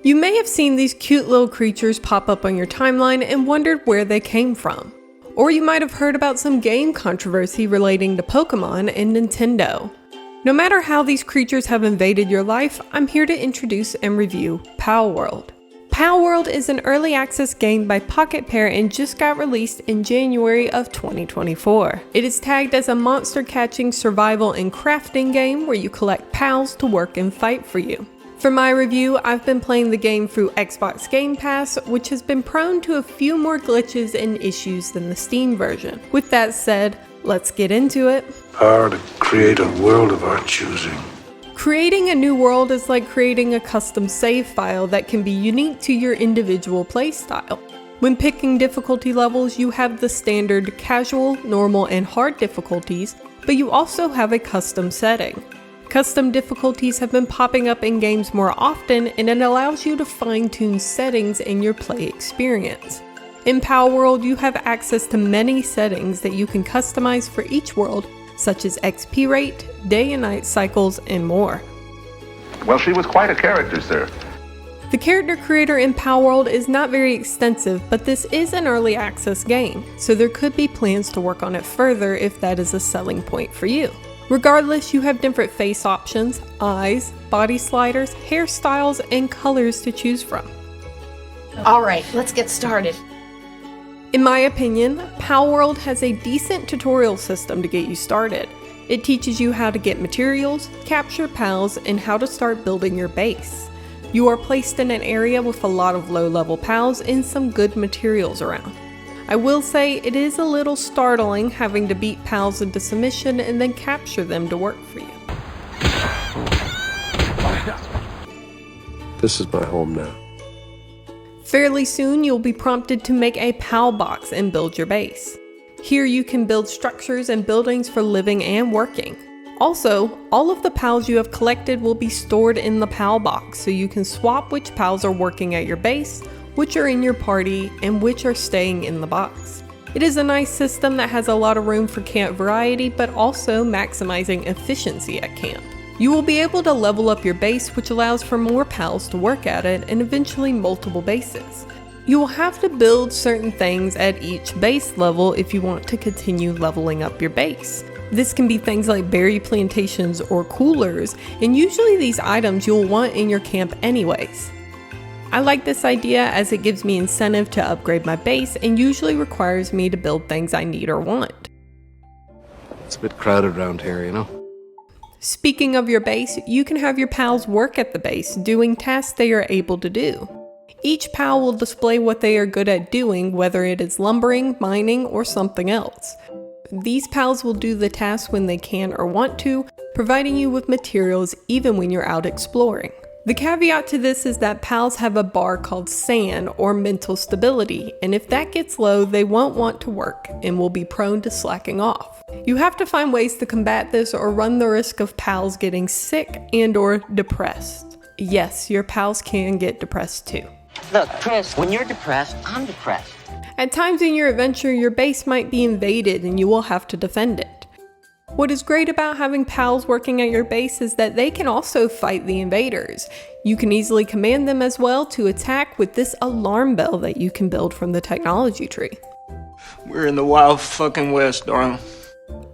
You may have seen these cute little creatures pop up on your timeline and wondered where they came from. Or you might have heard about some game controversy relating to Pokemon and Nintendo. No matter how these creatures have invaded your life, I'm here to introduce and review Palworld. Palworld is an early access game by Pocket Pair and just got released in January of 2024. It is tagged as a monster catching, survival, and crafting game where you collect pals to work and fight for you. For my review, I've been playing the game through Xbox Game Pass, which has been prone to a few more glitches and issues than the Steam version. With that said, let's get into it. Power to create a world of our choosing. Creating a new world is like creating a custom save file that can be unique to your individual playstyle. When picking difficulty levels, you have the standard casual, normal, and hard difficulties, but you also have a custom setting. Custom difficulties have been popping up in games more often, and it allows you to fine-tune settings in your play experience. In Palworld, you have access to many settings that you can customize for each world, such as XP rate, day and night cycles, and more. Well, she was quite a character, sir. The character creator in Palworld is not very extensive, but this is an early access game, so there could be plans to work on it further if that is a selling point for you. Regardless, you have different face options, eyes, body sliders, hairstyles, and colors to choose from. Alright, let's get started. In my opinion, Palworld has a decent tutorial system to get you started. It teaches you how to get materials, capture pals, and how to start building your base. You are placed in an area with a lot of low-level pals and some good materials around. I will say it is a little startling having to beat pals into submission and then capture them to work for you. This is my home now. Fairly soon you'll be prompted to make a pal box and build your base. Here you can build structures and buildings for living and working. Also, all of the pals you have collected will be stored in the pal box, so you can swap which pals are working at your base, which are in your party, and which are staying in the box. It is a nice system that has a lot of room for camp variety, but also maximizing efficiency at camp. You will be able to level up your base, which allows for more pals to work at it, and eventually multiple bases. You will have to build certain things at each base level if you want to continue leveling up your base. This can be things like berry plantations or coolers, and usually these items you'll want in your camp anyways. I like this idea as it gives me incentive to upgrade my base and usually requires me to build things I need or want. It's a bit crowded around here, you know? Speaking of your base, you can have your pals work at the base, doing tasks they are able to do. Each pal will display what they are good at doing, whether it is lumbering, mining, or something else. These pals will do the tasks when they can or want to, providing you with materials even when you're out exploring. The caveat to this is that pals have a bar called SAN, or mental stability, and if that gets low, they won't want to work and will be prone to slacking off. You have to find ways to combat this or run the risk of pals getting sick and or depressed. Yes, your pals can get depressed too. Look, Chris, when you're depressed, I'm depressed. At times in your adventure, your base might be invaded and you will have to defend it. What is great about having pals working at your base is that they can also fight the invaders. You can easily command them as well to attack with this alarm bell that you can build from the technology tree. We're in the wild fucking west, darling.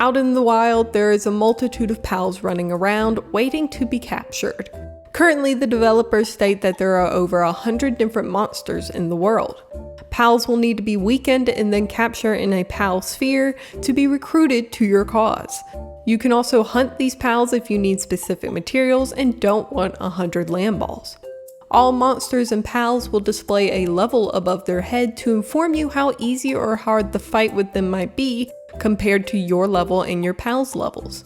Out in the wild, there is a multitude of pals running around, waiting to be captured. Currently, the developers state that there are over 100 different monsters in the world. Pals will need to be weakened and then captured in a pal sphere to be recruited to your cause. You can also hunt these pals if you need specific materials and don't want 100 land balls. All monsters and pals will display a level above their head to inform you how easy or hard the fight with them might be compared to your level and your pals' levels.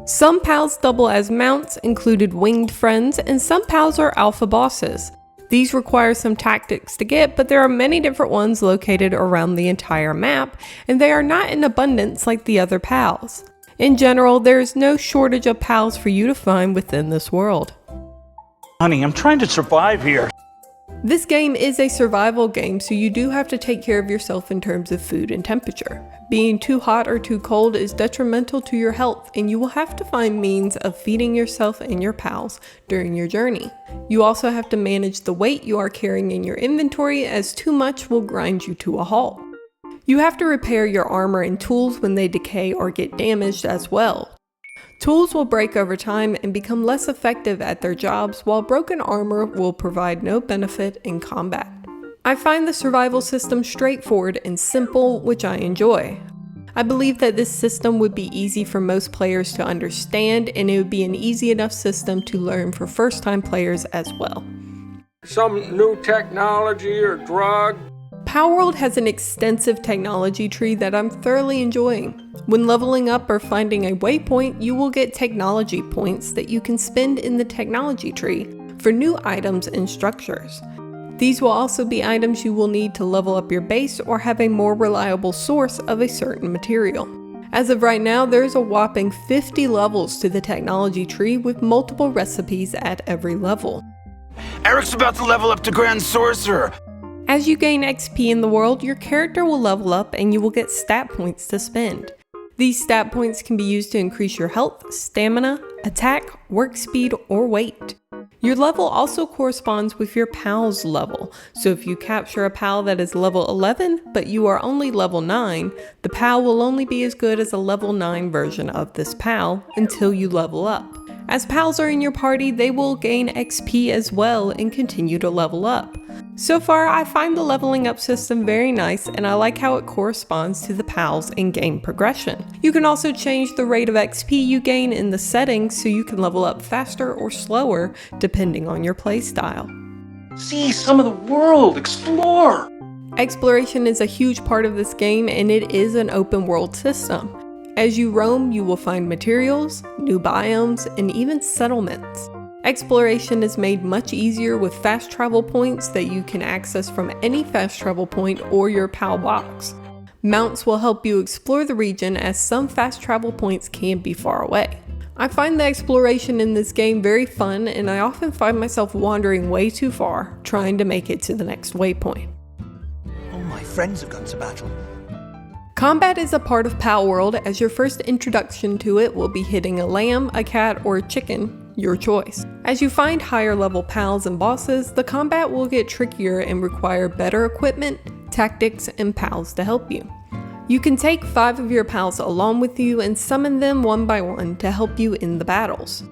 Some pals double as mounts, included winged friends, and some pals are alpha bosses. These require some tactics to get, but there are many different ones located around the entire map, and they are not in abundance like the other pals. In general, there is no shortage of pals for you to find within this world. Honey, I'm trying to survive here. This game is a survival game, so you do have to take care of yourself in terms of food and temperature. Being too hot or too cold is detrimental to your health, and you will have to find means of feeding yourself and your pals during your journey. You also have to manage the weight you are carrying in your inventory, as too much will grind you to a halt. You have to repair your armor and tools when they decay or get damaged as well. Tools will break over time and become less effective at their jobs, while broken armor will provide no benefit in combat. I find the survival system straightforward and simple, which I enjoy. I believe that this system would be easy for most players to understand, and it would be an easy enough system to learn for first-time players as well. Some new technology or drug? Palworld has an extensive technology tree that I'm thoroughly enjoying. When leveling up or finding a waypoint, you will get technology points that you can spend in the technology tree for new items and structures. These will also be items you will need to level up your base or have a more reliable source of a certain material. As of right now, there's a whopping 50 levels to the technology tree with multiple recipes at every level. Eric's about to level up to Grand Sorcerer. As you gain XP in the world, your character will level up and you will get stat points to spend. These stat points can be used to increase your health, stamina, attack, work speed, or weight. Your level also corresponds with your pal's level, so if you capture a pal that is level 11 but you are only level 9, the pal will only be as good as a level 9 version of this pal until you level up. As pals are in your party, they will gain XP as well and continue to level up. So far, I find the leveling up system very nice, and I like how it corresponds to the pals in game progression. You can also change the rate of XP you gain in the settings so you can level up faster or slower depending on your playstyle. See some of the world, explore! Exploration is a huge part of this game, and it is an open world system. As you roam, you will find materials, new biomes, and even settlements. Exploration is made much easier with fast travel points that you can access from any fast travel point or your PAL box. Mounts will help you explore the region, as some fast travel points can be far away. I find the exploration in this game very fun, and I often find myself wandering way too far, trying to make it to the next waypoint. All my friends have gone to battle. Combat is a part of Palworld, as your first introduction to it will be hitting a lamb, a cat, or a chicken, your choice. As you find higher level pals and bosses, the combat will get trickier and require better equipment, tactics, and pals to help you. You can take 5 of your pals along with you and summon them one by one to help you in the battles.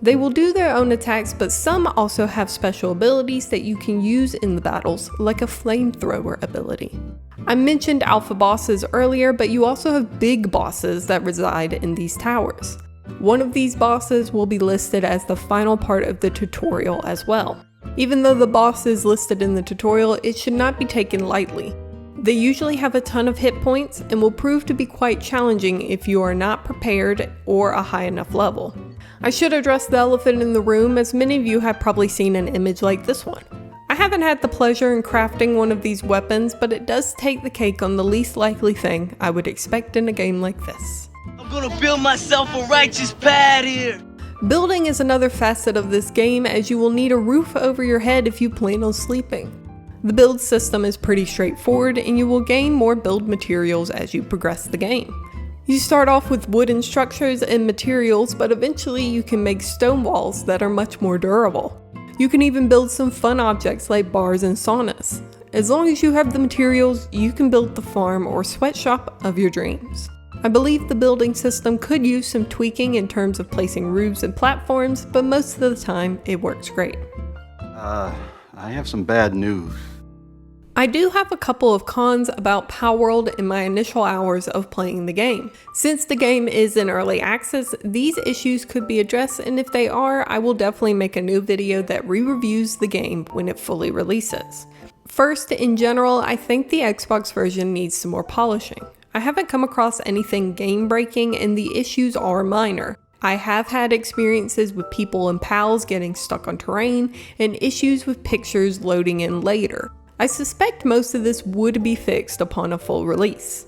They will do their own attacks, but some also have special abilities that you can use in the battles, like a flamethrower ability. I mentioned alpha bosses earlier, but you also have big bosses that reside in these towers. One of these bosses will be listed as the final part of the tutorial as well. Even though the boss is listed in the tutorial, it should not be taken lightly. They usually have a ton of hit points and will prove to be quite challenging if you are not prepared or a high enough level. I should address the elephant in the room, as many of you have probably seen an image like this one. I haven't had the pleasure in crafting one of these weapons, but it does take the cake on the least likely thing I would expect in a game like this. I'm gonna build myself a righteous pad here. Building is another facet of this game, as you will need a roof over your head if you plan on sleeping. The build system is pretty straightforward, and you will gain more build materials as you progress the game. You start off with wooden structures and materials, but eventually you can make stone walls that are much more durable. You can even build some fun objects like bars and saunas. As long as you have the materials, you can build the farm or sweatshop of your dreams. I believe the building system could use some tweaking in terms of placing roofs and platforms, but most of the time it works great. I have some bad news. I do have a couple of cons about Palworld in my initial hours of playing the game. Since the game is in early access, these issues could be addressed, and if they are, I will definitely make a new video that re-reviews the game when it fully releases. First, in general, I think the Xbox version needs some more polishing. I haven't come across anything game-breaking, and the issues are minor. I have had experiences with people and pals getting stuck on terrain, and issues with pictures loading in later. I suspect most of this would be fixed upon a full release.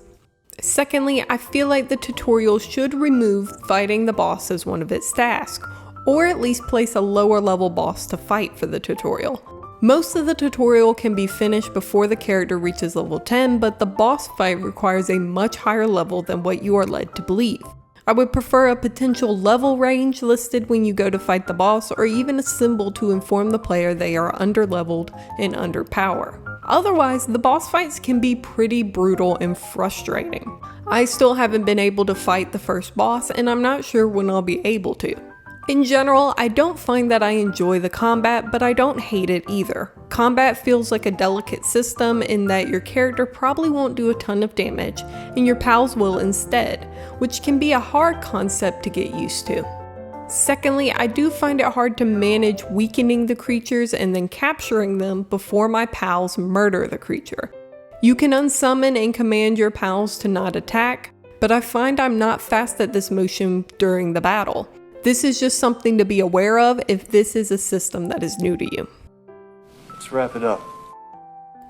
Secondly, I feel like the tutorial should remove fighting the boss as one of its tasks, or at least place a lower level boss to fight for the tutorial. Most of the tutorial can be finished before the character reaches level 10, but the boss fight requires a much higher level than what you are led to believe. I would prefer a potential level range listed when you go to fight the boss, or even a symbol to inform the player they are underleveled and under power. Otherwise, the boss fights can be pretty brutal and frustrating. I still haven't been able to fight the first boss, and I'm not sure when I'll be able to. In general, I don't find that I enjoy the combat, but I don't hate it either. Combat feels like a delicate system in that your character probably won't do a ton of damage, and your pals will instead, which can be a hard concept to get used to. Secondly, I do find it hard to manage weakening the creatures and then capturing them before my pals murder the creature. You can unsummon and command your pals to not attack, but I find I'm not fast at this motion during the battle. This is just something to be aware of if this is a system that is new to you. Let's wrap it up.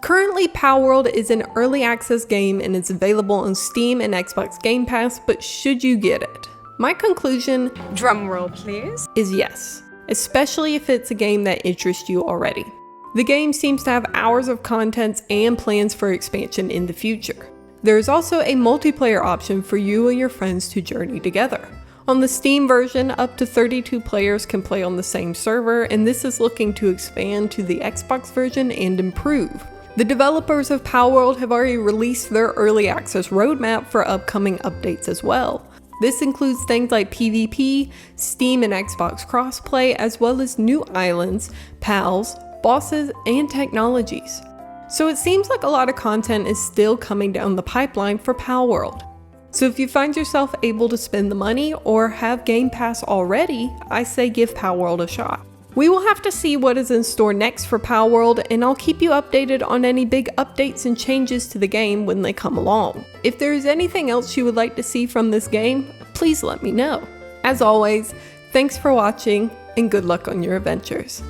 Currently, Palworld is an early access game and it's available on Steam and Xbox Game Pass, but should you get it? My conclusion, Drumroll, please. is yes, especially if it's a game that interests you already. The game seems to have hours of content and plans for expansion in the future. There is also a multiplayer option for you and your friends to journey together. On the Steam version, up to 32 players can play on the same server, and this is looking to expand to the Xbox version and improve. The developers of Palworld have already released their early access roadmap for upcoming updates as well. This includes things like PvP, Steam and Xbox crossplay, as well as new islands, pals, bosses, and technologies. So it seems like a lot of content is still coming down the pipeline for Palworld. So if you find yourself able to spend the money or have Game Pass already, I say give Palworld a shot. We will have to see what is in store next for Palworld, and I'll keep you updated on any big updates and changes to the game when they come along. If there is anything else you would like to see from this game, please let me know. As always, thanks for watching and good luck on your adventures.